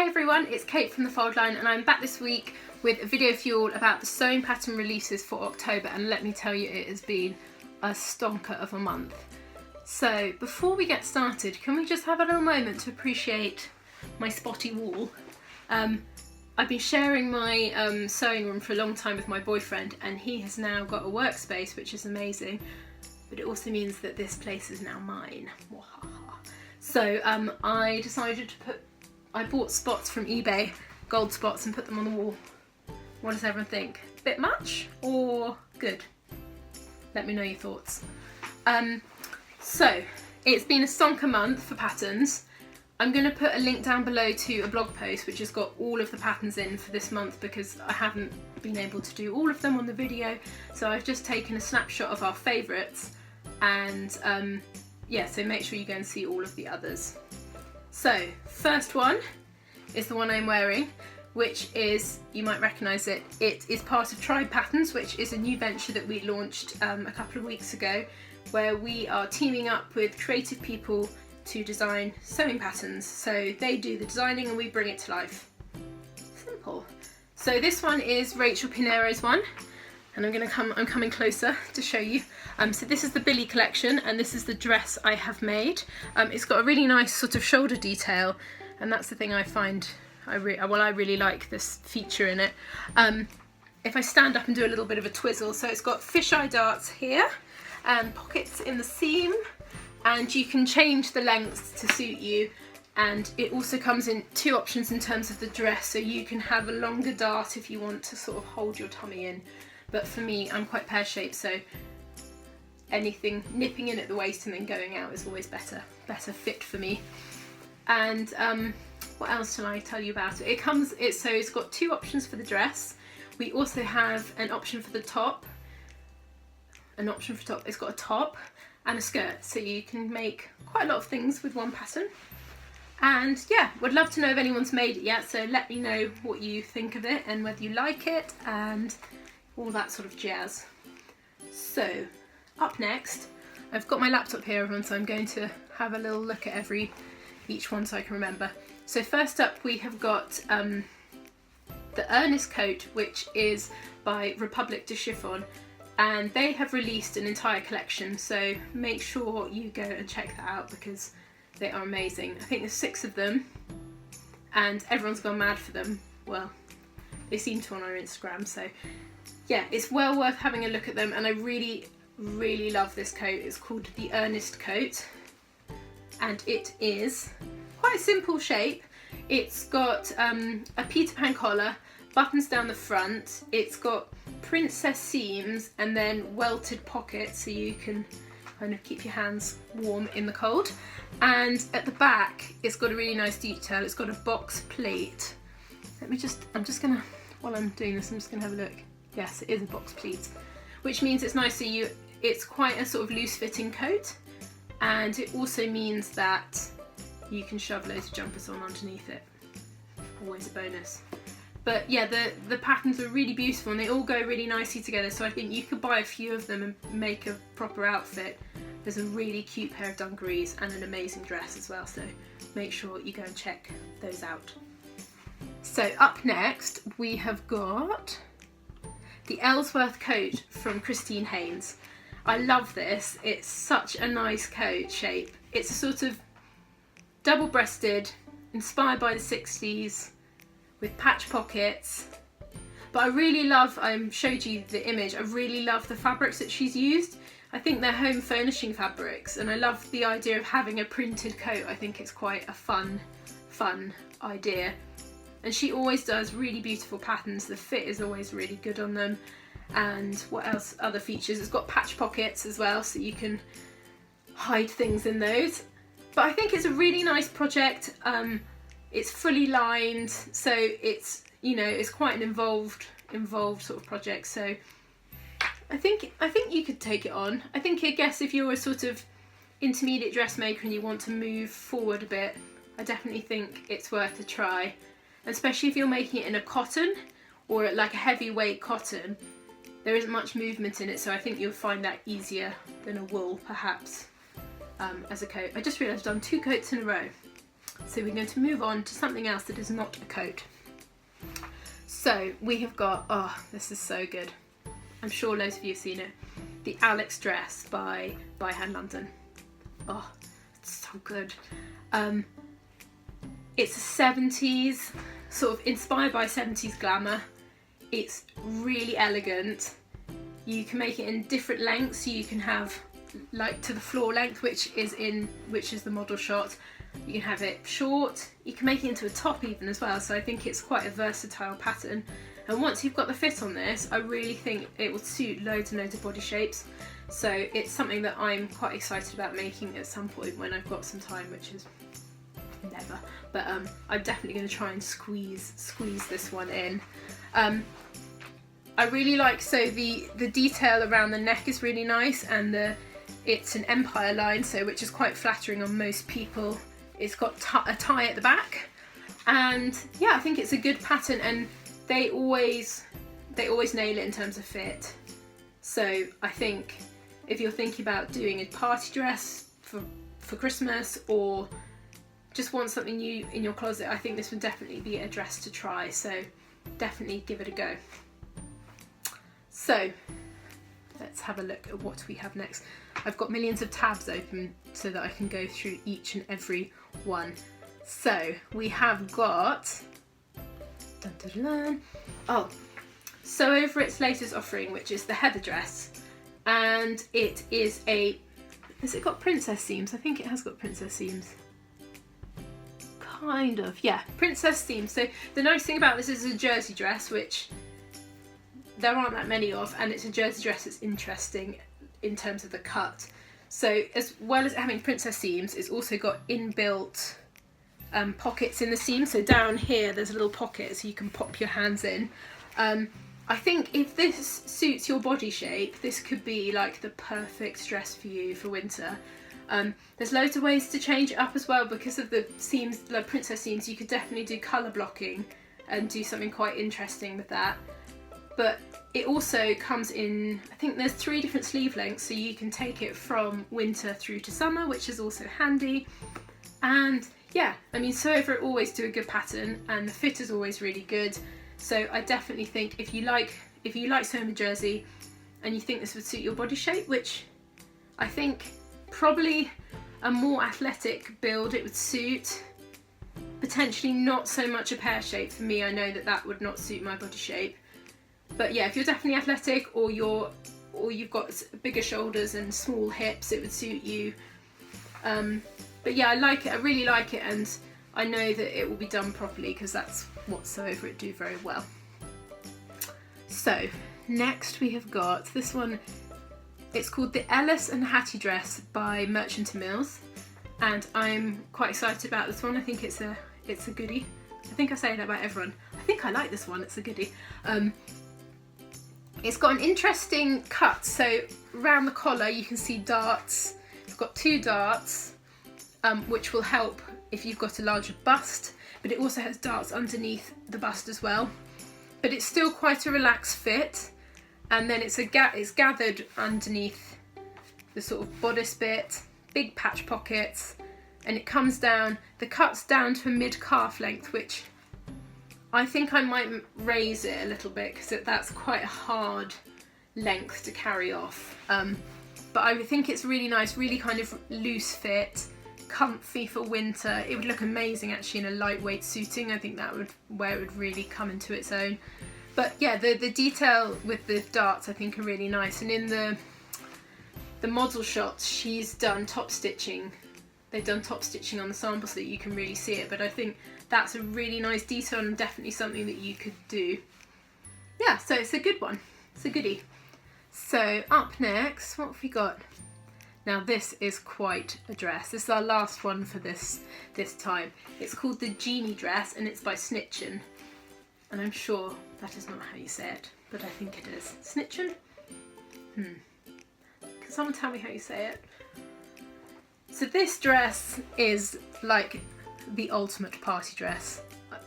Hi everyone, it's Kate from the Fold Line and I'm back this week with a video for you all about the sewing pattern releases for October, and let me tell you, it has been a stonker of a month. So before we get started, can we just have a little moment to appreciate my spotty wall? I've been sharing my sewing room for a long time with my boyfriend, and he has now got a workspace, which is amazing, but it also means that this place is now mine. So I decided to I bought spots from eBay, gold spots, and put them on the wall. What does everyone think? Bit much or good? Let me know your thoughts. So it's been a stonker month for patterns. I'm going to put a link down below to a blog post which has got all of the patterns in for this month, because I haven't been able to do all of them on the video, so I've just taken a snapshot of our favourites, and yeah, so make sure you go and see all of the others. So first one is the one I'm wearing, which is, you might recognise it, it is part of Tribe Patterns, which is a new venture that we launched a couple of weeks ago, where we are teaming up with creative people to design sewing patterns. So they do the designing and we bring it to life. Simple. So this one is Rachel Pinero's one, and I'm coming closer to show you. So this is the Billy collection, and this is the dress I have made. It's got a really nice sort of shoulder detail, and that's the thing I find I really like this feature in it. If I stand up and do a little bit of a twizzle, so it's got fisheye darts here and pockets in the seam, and you can change the lengths to suit you, and it also comes in two options in terms of the dress, so you can have a longer dart if you want to sort of hold your tummy in, but for me I'm quite pear-shaped, so anything nipping in at the waist and then going out is always better fit for me. And what else shall I tell you about it? It's got two options for the dress. We also have an option for the top. It's got a top and a skirt, so you can make quite a lot of things with one pattern. And yeah, would love to know if anyone's made it yet, so let me know what you think of it and whether you like it and all that sort of jazz. So up next, I've got my laptop here, everyone, so I'm going to have a little look at each one so I can remember. So first up we have got the Ernest Coat, which is by Republic de Chiffon, and they have released an entire collection, so make sure you go and check that out because they are amazing. I think there's 6 of them and everyone's gone mad for them. Well, they seem to on our Instagram, so yeah, it's well worth having a look at them, and I really love this coat. It's called the Ernest Coat, and it is quite a simple shape. It's got a Peter Pan collar, buttons down the front, it's got princess seams and then welted pockets so you can kind of keep your hands warm in the cold, and at the back it's got a really nice detail. It's got a box pleat. I'm just gonna, while I'm doing this, I'm just gonna have a look. Yes, it is a box pleat, which means it's nice, so it's quite a sort of loose fitting coat, and it also means that you can shove loads of jumpers on underneath it. Always a bonus. But yeah, the patterns are really beautiful and they all go really nicely together, so I think you could buy a few of them and make a proper outfit. There's a really cute pair of dungarees and an amazing dress as well, so make sure you go and check those out. So up next we have got the Ellsworth Coat from Christine Haynes. I love this. It's such a nice coat shape. It's a sort of double-breasted, inspired by the 60s, with patch pockets. But I really love, I showed you the image, I really love the fabrics that she's used. I think they're home furnishing fabrics, and I love the idea of having a printed coat. I think it's quite a fun idea. And she always does really beautiful patterns. The fit is always really good on them. And what else, other features? It's got patch pockets as well, so you can hide things in those. But I think it's a really nice project. It's fully lined, so it's, you know, it's quite an involved sort of project. So I think you could take it on. I guess if you're a sort of intermediate dressmaker and you want to move forward a bit, I definitely think it's worth a try. Especially if you're making it in a cotton or like a heavyweight cotton, there isn't much movement in it, so I think you'll find that easier than a wool perhaps as a coat. I just realised I've done 2 coats in a row. So we're going to move on to something else that is not a coat. So we have got, oh, this is so good. I'm sure loads of you have seen it. The Alex dress by Hand London. Oh, it's so good. It's a 70s, sort of inspired by 70s glamour. It's really elegant. You can make it in different lengths. You can have like to the floor length, which is the model shot. You can have it short. You can make it into a top even as well. So I think it's quite a versatile pattern. And once you've got the fit on this, I really think it will suit loads and loads of body shapes. So it's something that I'm quite excited about making at some point when I've got some time, which is never. But I'm definitely going to try and squeeze this one in. I really like, so the detail around the neck is really nice, and it's an empire line, so which is quite flattering on most people. It's got a tie at the back, and yeah, I think it's a good pattern, and they always nail it in terms of fit. So I think if you're thinking about doing a party dress for Christmas, or just want something new in your closet, I think this would definitely be a dress to try, so definitely give it a go. So let's have a look at what we have next. I've got millions of tabs open so that I can go through each and every one. So we have got, dun, dun, dun. Oh, So over its latest offering, which is the heather dress, and it is has it got princess seams? I think it has got princess seams. Kind of, yeah, princess seams. So the nice thing about this is a jersey dress, which there aren't that many of, and it's a jersey dress that's interesting in terms of the cut. So as well as having princess seams, it's also got inbuilt pockets in the seam. So down here there's a little pocket so you can pop your hands in. I think if this suits your body shape, this could be like the perfect dress for you for winter. There's loads of ways to change it up as well because of the seams, the princess seams. You could definitely do colour blocking and do something quite interesting with that. But it also comes in, I think there's 3 different sleeve lengths, so you can take it from winter through to summer, which is also handy. And yeah, I mean, sew over it always do a good pattern, and the fit is always really good. So I definitely think if you like sewing a jersey and you think this would suit your body shape, which I think probably a more athletic build it would suit, potentially not so much a pear shape for me. I know that that would not suit my body shape. But yeah, if you're definitely athletic or you've got bigger shoulders and small hips, it would suit you. But yeah, I like it. I really like it, and I know that it will be done properly because that's what Sew Over It do very well. So next we have got this one. It's called the Ellis and Hattie dress by Merchant & Mills, and I'm quite excited about this one. I think it's a goodie. I think I say that about everyone. I think I like this one. It's a goodie. It's got an interesting cut. So around the collar you can see darts. It's got 2 darts, which will help if you've got a larger bust, but it also has darts underneath the bust as well. But it's still quite a relaxed fit, and then it's gathered underneath the sort of bodice bit, big patch pockets, and it comes down, the cut's down to a mid-calf length, which I think I might raise it a little bit because that's quite a hard length to carry off. But I think it's really nice, really kind of loose fit, comfy for winter. It would look amazing actually in a lightweight suiting. I think that would where it would really come into its own. But yeah, the detail with the darts I think are really nice, and in the model shots she's done top stitching. They've done top stitching on the sample so that you can really see it, but I think that's a really nice detail and definitely something that you could do. Yeah, so it's a good one. It's a goodie. So up next, what have we got? Now this is quite a dress. This is our last one for this time. It's called the Genie Dress, and it's by Snitchen. And I'm sure that is not how you say it, but I think it is. Snitchen? Can someone tell me how you say it? So this dress is like the ultimate party dress,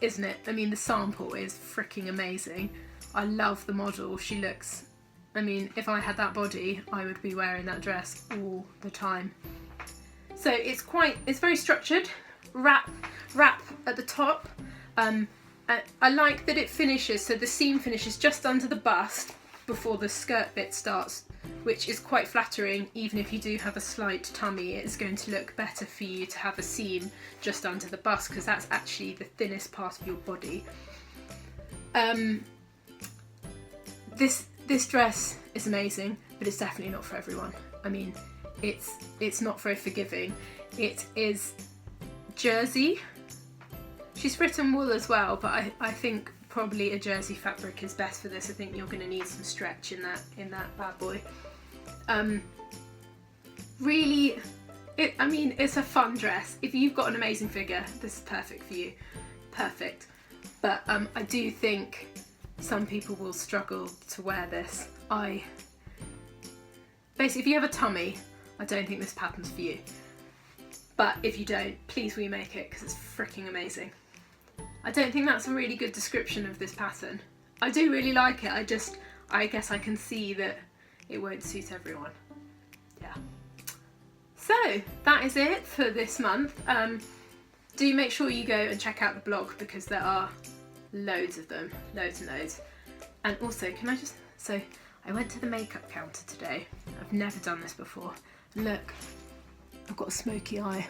isn't it? I mean, the sample is freaking amazing. I love the model. She looks, I mean, if I had that body, I would be wearing that dress all the time. So it's very structured, wrap at the top. I like that it finishes, so the seam finishes just under the bust before the skirt bit starts, which is quite flattering. Even if you do have a slight tummy, it's going to look better for you to have a seam just under the bust, because that's actually the thinnest part of your body. This dress is amazing, but it's definitely not for everyone. I mean, it's not very forgiving. It is jersey. She's written wool as well, but I think probably a jersey fabric is best for this. I think you're going to need some stretch in that bad boy. Really, I mean, it's a fun dress. If you've got an amazing figure, this is perfect for you. Perfect. But I do think some people will struggle to wear this. Basically, if you have a tummy, I don't think this pattern's for you. But if you don't, please remake it, because it's freaking amazing. I don't think that's a really good description of this pattern. I do really like it, I guess I can see that it won't suit everyone. Yeah. So, that is it for this month. Do make sure you go and check out the blog, because there are loads of them, loads and loads. And also, so I went to the makeup counter today. I've never done this before. Look, I've got a smoky eye.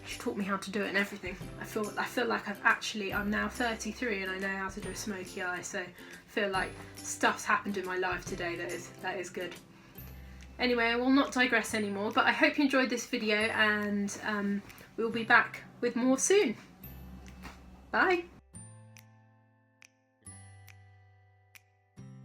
She taught me how to do it and everything. I feel like I'm now 33 and I know how to do a smoky eye, so I feel like stuff's happened in my life today that is good. Anyway, I will not digress anymore, but I hope you enjoyed this video, and we'll be back with more soon. Bye!